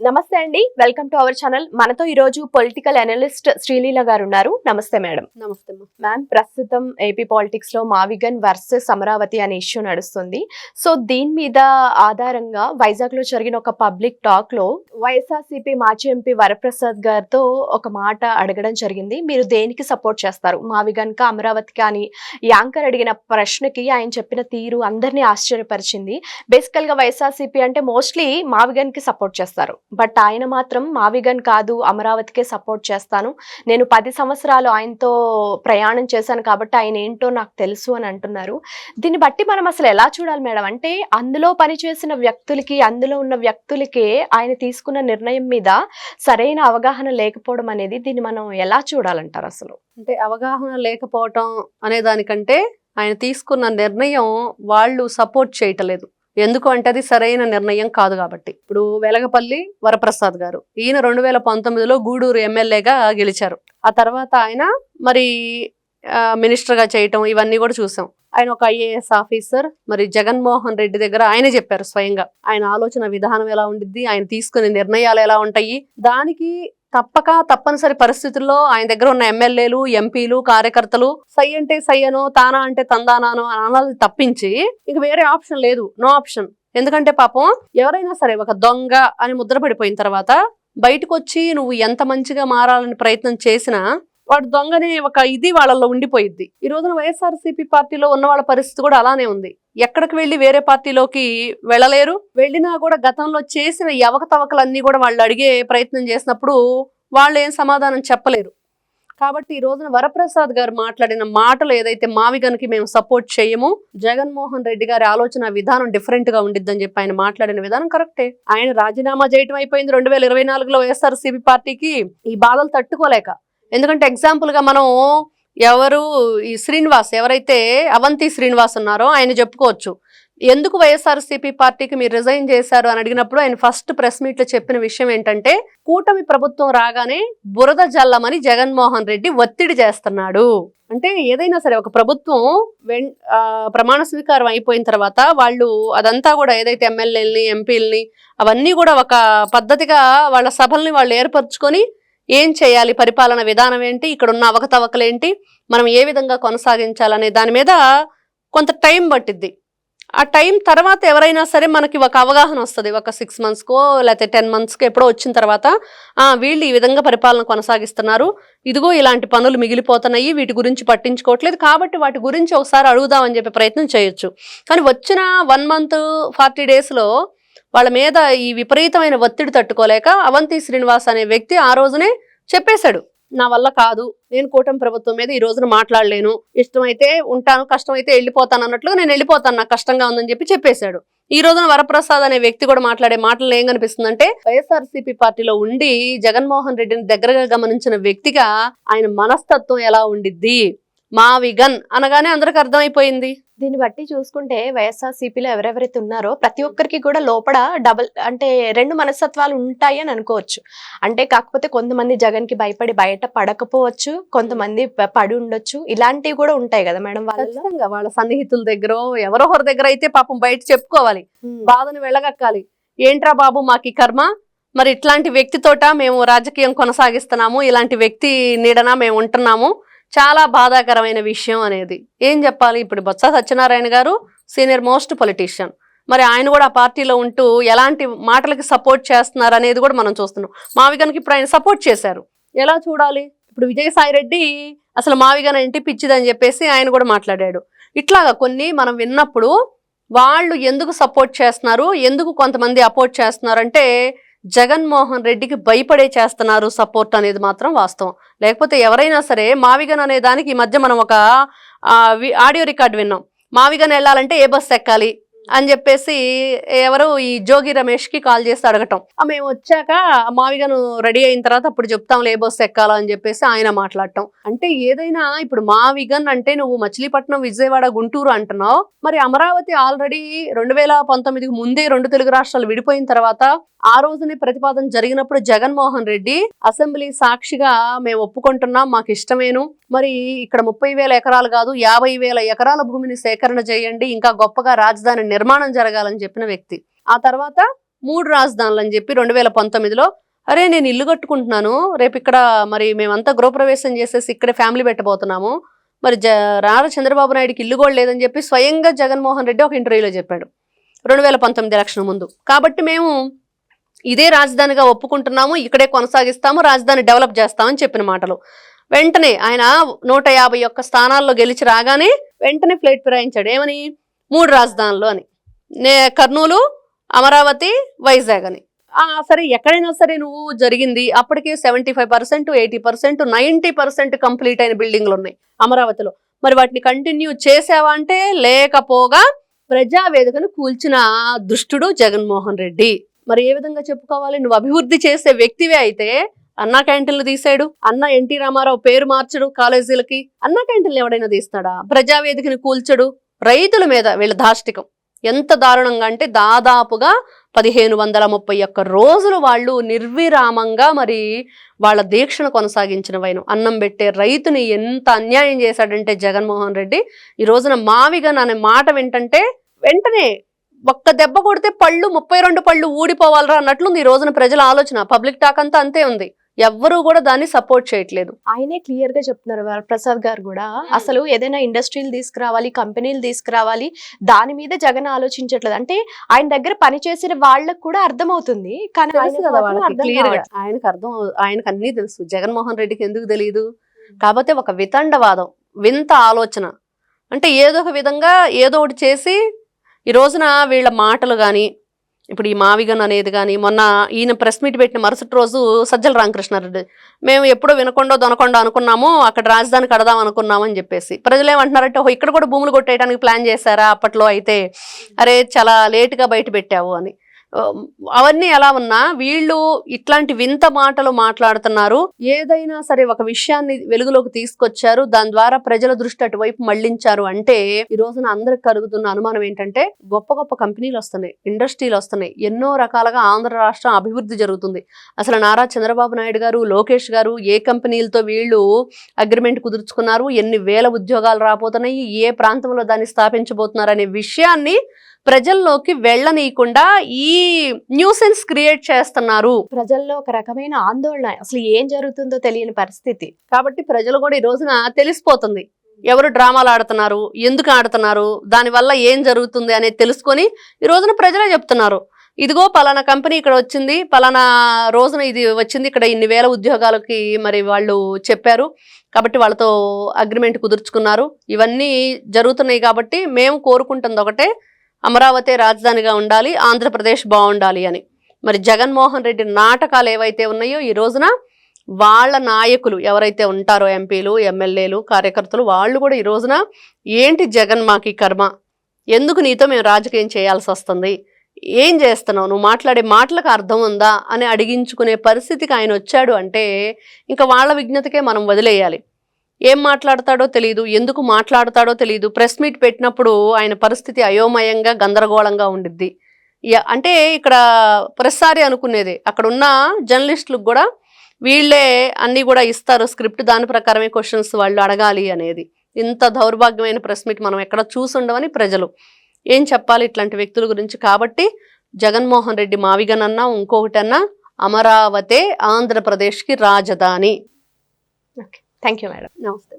నమస్తే అండి, welcome to our channel. మనతో ఈ రోజు పొలిటికల్ అనలిస్ట్ శ్రీలీల గారు ఉన్నారు. నమస్తే మేడం. నమస్తే మ్యామ్, ప్రస్తుతం ఏపీ పాలిటిక్స్ లో మావిగన్ వర్సెస్ అమరావతి అనే ఇష్యూ నడుస్తుంది. సో దీని మీద ఆధారంగా వైజాగ్ లో జరిగిన ఒక పబ్లిక్ టాక్ లో వైఎస్ఆర్సీపీ మాజీ ఎంపీ వరప్రసాద్ గారితో ఒక మాట అడగడం జరిగింది. మీరు దేనికి సపోర్ట్ చేస్తారు, మావిగన్ కా అమరావతి కా అని యాంకర్ అడిగిన ప్రశ్నకి ఆయన చెప్పిన తీరు అందరినీ ఆశ్చర్యపరిచింది. బేసికల్ గా వైఎస్ఆర్సీపీ అంటే మోస్ట్లీ మావిగన్ కి సపోర్ట్ చేస్తారు. బట్ ఆయన మాత్రం మావిగన్ కాదు, అమరావతికే సపోర్ట్ చేస్తాను, నేను 10 సంవత్సరాలు ఆయనతో ప్రయాణం చేశాను కాబట్టి ఆయన ఏంటో నాకు తెలుసు అని అంటున్నారు. దీన్ని బట్టి మనం అసలు ఎలా చూడాలి మేడం? అంటే అందులో పనిచేసిన వ్యక్తులకి, అందులో ఉన్న వ్యక్తులకే ఆయన తీసుకున్న నిర్ణయం మీద సరైన అవగాహన లేకపోవడం అనేది, దీన్ని మనం ఎలా చూడాలంటారు అసలు? అంటే అవగాహన లేకపోవటం అనే దానికంటే ఆయన తీసుకున్న నిర్ణయం వాళ్ళు సపోర్ట్ చేయటలేదు. ఎందుకు అంటే అది సరైన నిర్ణయం కాదు కాబట్టి. ఇప్పుడు వెలగపల్లి వరప్రసాద్ గారు, ఈయన 2019లో గూడూరు ఎమ్మెల్యేగా గెలిచారు. ఆ తర్వాత ఆయన మరి మినిస్టర్గా చేయటం ఇవన్నీ కూడా చూసాం. ఆయన ఒక IAS ఆఫీసర్. మరి జగన్మోహన్ రెడ్డి దగ్గర ఆయనే చెప్పారు స్వయంగా ఆయన ఆలోచన విధానం ఎలా ఉండిద్ది, ఆయన తీసుకునే నిర్ణయాలు ఎలా ఉంటాయి. దానికి తప్పనిసరి పరిస్థితుల్లో ఆయన దగ్గర ఉన్న ఎమ్మెల్యేలు, ఎంపీలు, కార్యకర్తలు సై అంటే సయ్యనో, తానా అంటే తందానానో అనాలి తప్పించి ఇక వేరే ఆప్షన్ లేదు. No option. ఎందుకంటే పాపం ఎవరైనా సరే ఒక దొంగ అని ముద్ర పడిపోయిన తర్వాత బయటకు వచ్చి నువ్వు ఎంత మంచిగా మారాలని ప్రయత్నం చేసినా వాడు దొంగనే ఒక ఇది వాళ్ళల్లో ఉండిపోయిద్ది. ఈ రోజున వైఎస్ఆర్సీపీ పార్టీలో ఉన్న వాళ్ళ పరిస్థితి కూడా అలానే ఉంది. ఎక్కడికి వెళ్ళి వేరే పార్టీలోకి వెళ్ళలేరు. వెళ్ళినా కూడా గతంలో చేసిన అవకతవకలన్నీ కూడా వాళ్ళు అడిగే ప్రయత్నం చేసినప్పుడు వాళ్ళు ఏం సమాధానం చెప్పలేరు. కాబట్టి ఈ రోజున వరప్రసాద్ గారు మాట్లాడిన మాటలు ఏదైతే మావిగన్కి మేము సపోర్ట్ చేయము, జగన్మోహన్ రెడ్డి గారి ఆలోచన విధానం డిఫరెంట్ గా ఉండిద్దని చెప్పి ఆయన మాట్లాడిన విధానం కరెక్టే. ఆయన రాజీనామా చేయటం అయిపోయింది 2024లో వైఎస్ఆర్సీపీ పార్టీకి. ఈ బాధలు తట్టుకోలేక, ఎందుకంటే ఎగ్జాంపుల్ గా మనం ఎవరు ఈ శ్రీనివాస్, ఎవరైతే అవంతి శ్రీనివాస్ ఉన్నారో ఆయన చెప్పుకోవచ్చు. ఎందుకు వైఎస్ఆర్సీపీ పార్టీకి మీరు రిజైన్ చేశారు అని అడిగినప్పుడు ఆయన ఫస్ట్ ప్రెస్ మీట్ లో చెప్పిన విషయం ఏంటంటే, కూటమి ప్రభుత్వం రాగానే బురద జల్లమని జగన్మోహన్ రెడ్డి ఒత్తిడి చేస్తున్నాడు. అంటే ఏదైనా సరే ఒక ప్రభుత్వం ప్రమాణ స్వీకారం అయిపోయిన తర్వాత వాళ్ళు అదంతా కూడా ఏదైతే ఎమ్మెల్యేలని, ఎంపీలని అవన్నీ కూడా ఒక పద్ధతిగా వాళ్ళ సభల్ని వాళ్ళు ఏర్పరచుకొని ఏం చేయాలి, పరిపాలన విధానం ఏంటి, ఇక్కడ ఉన్న అవకతవకలేంటి, మనం ఏ విధంగా కొనసాగించాలనే దాని మీద కొంత టైం పట్టిద్ది. ఆ టైం తర్వాత ఎవరైనా సరే మనకి ఒక అవగాహన వస్తుంది. ఒక 6 monthsకో లేకపోతే 10 monthsకో ఎప్పుడో వచ్చిన తర్వాత వీళ్ళు ఈ విధంగా పరిపాలన కొనసాగిస్తున్నారు, ఇదిగో ఇలాంటి పనులు మిగిలిపోతున్నాయి, వీటి గురించి పట్టించుకోవట్లేదు కాబట్టి వాటి గురించి ఒకసారి అడుగుదామని చెప్పే ప్రయత్నం చేయొచ్చు. కానీ వచ్చిన 1 month 40 daysలో వాళ్ళ మీద ఈ విపరీతమైన ఒత్తిడి తట్టుకోలేక అవంతి శ్రీనివాస్ అనే వ్యక్తి ఆ రోజునే చెప్పేశాడు, నా వల్ల కాదు, నేను కూటమి ప్రభుత్వం మీద ఈ రోజున మాట్లాడలేను, ఇష్టమైతే ఉంటాను, కష్టమైతే వెళ్ళిపోతాను అన్నట్లుగా నేను వెళ్ళిపోతాను, నాకు కష్టంగా ఉందని చెప్పేశాడు. ఈ రోజున వరప్రసాద్ అనే వ్యక్తి కూడా మాట్లాడే మాటలు ఏం కనిపిస్తుందంటే, వైఎస్ఆర్సీపీ పార్టీలో ఉండి జగన్మోహన్ రెడ్డిని దగ్గరగా గమనించిన వ్యక్తిగా ఆయన మనస్తత్వం ఎలా ఉండిద్ది, మావిగన్ అనగానే అందరికి అర్థమైపోయింది. దీన్ని బట్టి చూసుకుంటే వైఎస్ఆర్సీపీలో ఎవరెవరైతే ఉన్నారో ప్రతి ఒక్కరికి కూడా లోపల అంటే 2 మనస్తత్వాలు ఉంటాయి అని అనుకోవచ్చు. అంటే కాకపోతే కొంతమంది జగన్ కి భయపడి బయట పడకపోవచ్చు, కొంతమంది పడి ఉండొచ్చు, ఇలాంటివి కూడా ఉంటాయి కదా మేడం. ఖచ్చితంగా వాళ్ళ సన్నిహితుల దగ్గర ఎవరొకరి దగ్గర అయితే పాపం బయట చెప్పుకోవాలి, బాధను వెళ్ళగక్కాలి. ఏంట్రా బాబు మాకు ఈ కర్మ, మరి ఇట్లాంటి వ్యక్తితోట మేము రాజకీయం కొనసాగిస్తున్నాము, ఇలాంటి వ్యక్తి నీడన మేము ఉంటున్నాము, చాలా బాధాకరమైన విషయం అనేది ఏం చెప్పాలి. ఇప్పుడు బొత్స సత్యనారాయణ గారు సీనియర్ మోస్ట్ పొలిటీషియన్, మరి ఆయన కూడా ఆ పార్టీలో ఉంటూ ఎలాంటి మాటలకి సపోర్ట్ చేస్తున్నారు అనేది కూడా మనం చూస్తున్నాం. మావిగన్కి ఇప్పుడు ఆయన సపోర్ట్ చేశారు, ఎలా చూడాలి? ఇప్పుడు విజయసాయిరెడ్డి అసలు మావిగన్ ఏంటి పిచ్చిదని చెప్పేసి ఆయన కూడా మాట్లాడాడు. ఇట్లాగా కొన్ని మనం విన్నప్పుడు వాళ్ళు ఎందుకు సపోర్ట్ చేస్తున్నారు, ఎందుకు కొంతమంది అపోర్ట్ చేస్తున్నారు అంటే జగన్మోహన్ రెడ్డికి భయపడే చేస్తున్నారు సపోర్ట్ అనేది మాత్రం వాస్తవం. లేకపోతే ఎవరైనా సరే మావిగన్ అనే దానికి ఈ మధ్య మనం ఒక ఆడియో రికార్డ్ విన్నాం. మావిగన్ వెళ్ళాలంటే ఏ బస్ ఎక్కాలి అని చెప్పేసి ఎవరు ఈ జోగి రమేష్కి కాల్ చేసి అడగటం, మేము వచ్చాక మావిగను రెడీ అయిన తర్వాత అప్పుడు చెప్తాంలే ఏ బస్సు ఎక్కాలో అని చెప్పేసి ఆయన మాట్లాడటం. అంటే ఏదైనా ఇప్పుడు మావిగన్ అంటే నువ్వు మచిలీపట్నం, విజయవాడ, గుంటూరు అంటున్నావు, మరి అమరావతి ఆల్రెడీ 2019కి ముందే 2 తెలుగు రాష్ట్రాలు విడిపోయిన తర్వాత ఆ రోజునే ప్రతిపాదన జరిగినప్పుడు జగన్మోహన్ రెడ్డి అసెంబ్లీ సాక్షిగా మేము ఒప్పుకుంటున్నాం, మాకు ఇష్టమేను, మరి ఇక్కడ 30,000 ఎకరాలు కాదు 50,000 ఎకరాల భూమిని సేకరణ చేయండి, ఇంకా గొప్పగా రాజధాని నిర్మాణం జరగాలని చెప్పిన వ్యక్తి. ఆ తర్వాత 3 రాజధానులు అని చెప్పి 2019లో అరే నేను ఇల్లు కట్టుకుంటున్నాను, రేపు ఇక్కడ మరి మేమంతా గృహప్రవేశం చేసేసి ఇక్కడే ఫ్యామిలీ పెట్టబోతున్నాము, మరి నారా చంద్రబాబు నాయుడుకి ఇల్లు కూడా లేదని చెప్పి స్వయంగా జగన్మోహన్ రెడ్డి ఒక ఇంటర్వ్యూలో చెప్పాడు 2019 ఎలక్షన్ ముందు. కాబట్టి మేము ఇదే రాజధానిగా ఒప్పుకుంటున్నాము, ఇక్కడే కొనసాగిస్తాము, రాజధాని డెవలప్ చేస్తామని చెప్పిన మాటలు. వెంటనే ఆయన 151 స్థానాల్లో గెలిచి రాగానే వెంటనే ఫ్లైట్ ఫిరాయించాడు. ఏమని? 3 రాజధానులు అని. కర్నూలు, అమరావతి, వైజాగ్ అని. సరే ఎక్కడైనా సరే నువ్వు జరిగింది అప్పటికే 75%, 80%, 90% కంప్లీట్ అయిన బిల్డింగ్లు ఉన్నాయి అమరావతిలో. మరి వాటిని కంటిన్యూ చేసావా అంటే లేకపోగా ప్రజావేదికను కూల్చిన దుష్టుడు జగన్మోహన్ రెడ్డి. మరి ఏ విధంగా చెప్పుకోవాలి? నువ్వు అభివృద్ధి చేసే వ్యక్తివే అయితే అన్నా క్యాంటీన్లు తీసాడు, అన్న ఎన్టీ రామారావు పేరు మార్చడు కాలేజీలకి, అన్నా క్యాంటీన్లు ఎవడైనా తీస్తాడా? ప్రజావేదికని కూల్చడు. రైతుల మీద వీళ్ళ దాష్టికం ఎంత దారుణంగా అంటే దాదాపుగా 1531 రోజులు వాళ్ళు నిర్విరామంగా మరి వాళ్ళ దీక్షను కొనసాగించిన వైను అన్నం పెట్టే రైతుని ఎంత అన్యాయం చేశాడంటే జగన్మోహన్ రెడ్డి. ఈ రోజున మావిగన్ అనే మాట వింటంటే వెంటనే ఒక్క దెబ్బ కొడితే 32 పళ్ళు ఊడిపోవాలరా అన్నట్లుంది ఈ రోజున ప్రజల ఆలోచన. పబ్లిక్ టాక్ అంతా అంతే ఉంది. ఎవ్వరూ కూడా దాన్ని సపోర్ట్ చేయట్లేదు. ఆయనే క్లియర్ గా చెప్తున్నారు వరప్రసాద్ గారు కూడా. అసలు ఏదైనా ఇండస్ట్రీలు తీసుకురావాలి, కంపెనీలు తీసుకురావాలి, దాని మీద జగన్ ఆలోచించట్లేదు. అంటే ఆయన దగ్గర పనిచేసిన వాళ్ళకు కూడా అర్థమవుతుంది, కానీ ఆయనకు అన్నీ తెలుసు. జగన్మోహన్ రెడ్డికి ఎందుకు తెలియదు? కాకపోతే ఒక వితండవాదం, వింత ఆలోచన. అంటే ఏదో ఒక విధంగా ఏదో ఒకటి చేసి ఈ రోజున వీళ్ళ మాటలు కానీ, ఇప్పుడు ఈ మావిగన్ అనేది కానీ, మొన్న ఈయన ప్రెస్ మీట్ పెట్టిన మరుసటి రోజు సజ్జల రామకృష్ణారెడ్డి మేము ఎప్పుడో వినకొండో దొనకొండో అనుకున్నాము, అక్కడ రాజధాని కడదాం అనుకున్నాము అని చెప్పేసి ప్రజలు ఏమంటున్నారంటే ఇక్కడ కూడా భూములు కొట్టేయడానికి ప్లాన్ చేశారా అప్పట్లో అయితే, అరే చాలా లేటుగా బయట పెట్టావు అని. అవన్నీ ఎలా ఉన్నా వీళ్ళు ఇట్లాంటి వింత మాటలు మాట్లాడుతున్నారు. ఏదైనా సరే ఒక విషయాన్ని వెలుగులోకి తీసుకొచ్చారు, దాని ద్వారా ప్రజల దృష్టి అటువైపు మళ్లించారు అంటే ఈ రోజున అందరికి కలుగుతున్న అనుమానం ఏంటంటే గొప్ప గొప్ప కంపెనీలు వస్తున్నాయి, ఇండస్ట్రీలు వస్తున్నాయి, ఎన్నో రకాలుగా ఆంధ్ర రాష్ట్రం అభివృద్ధి జరుగుతుంది. అసలు నారా చంద్రబాబు నాయుడు గారు, లోకేష్ గారు ఏ కంపెనీలతో వీళ్ళు అగ్రిమెంట్ కుదుర్చుకున్నారు, ఎన్ని వేల ఉద్యోగాలు రాబోతున్నాయి, ఏ ప్రాంతంలో దాన్ని స్థాపించబోతున్నారు అనే విషయాన్ని ప్రజల్లోకి వెళ్ళనీయకుండా ఈ న్యూసెన్స్ క్రియేట్ చేస్తున్నారు. ప్రజల్లో ఒక రకమైన ఆందోళన, అసలు ఏం జరుగుతుందో తెలియని పరిస్థితి. కాబట్టి ప్రజలు కూడా ఈ రోజున తెలిసిపోతుంది ఎవరు డ్రామాలు ఆడుతున్నారు, ఎందుకు ఆడుతున్నారు, దానివల్ల ఏం జరుగుతుంది అనేది తెలుసుకొని ఈ రోజున ప్రజలే చెప్తున్నారు. ఇదిగో పలానా కంపెనీ ఇక్కడ వచ్చింది, పలానా రోజున ఇది వచ్చింది, ఇక్కడ ఇన్ని వేల ఉద్యోగాలకి మరి వాళ్ళు చెప్పారు, కాబట్టి వాళ్ళతో అగ్రిమెంట్ కుదుర్చుకున్నారు, ఇవన్నీ జరుగుతున్నాయి. కాబట్టి మేము కోరుకుంటుంది ఒకటే, అమరావతి రాజధానిగా ఉండాలి, ఆంధ్రప్రదేశ్ బాగుండాలి అని. మరి జగన్మోహన్ రెడ్డి నాటకాలు ఏవైతే ఉన్నాయో ఈ రోజున వాళ్ళ నాయకులు ఎవరైతే ఉంటారో ఎంపీలు, ఎమ్మెల్యేలు, కార్యకర్తలు, వాళ్ళు కూడా ఈ రోజున ఏంటి జగన్ మాకు ఈ కర్మ, ఎందుకు నీతో మేము రాజకీయం చేయాల్సి వస్తుంది, ఏం చేస్తున్నావు, నువ్వు మాట్లాడే మాటలకు అర్థం ఉందా అని అడిగించుకునే పరిస్థితికి ఆయన వచ్చాడు అంటే ఇంకా వాళ్ళ విజ్ఞతకే మనం వదిలేయాలి. ఏం మాట్లాడతాడో తెలియదు, ఎందుకు మాట్లాడతాడో తెలియదు. ప్రెస్ మీట్ పెట్టినప్పుడు ఆయన పరిస్థితి అయోమయంగా గందరగోళంగా ఉండిద్ది. అంటే ఇక్కడ ప్రతిసారి అనుకునేది అక్కడ ఉన్న జర్నలిస్టులకు కూడా వీళ్ళే అన్నీ కూడా ఇస్తారు స్క్రిప్ట్, దాని ప్రకారమే క్వశ్చన్స్ వాళ్ళు అడగాలి అనేది. ఇంత దౌర్భాగ్యమైన ప్రెస్ మీట్ మనం ఎక్కడ చూసుండవని ప్రజలు ఏం చెప్పాలి ఇట్లాంటి వ్యక్తుల గురించి. కాబట్టి జగన్మోహన్ రెడ్డి మావిగన్ అన్నా ఇంకొకటన్నా అమరావతి ఆంధ్రప్రదేశ్కి రాజధాని. Thank you madam. నమస్తే.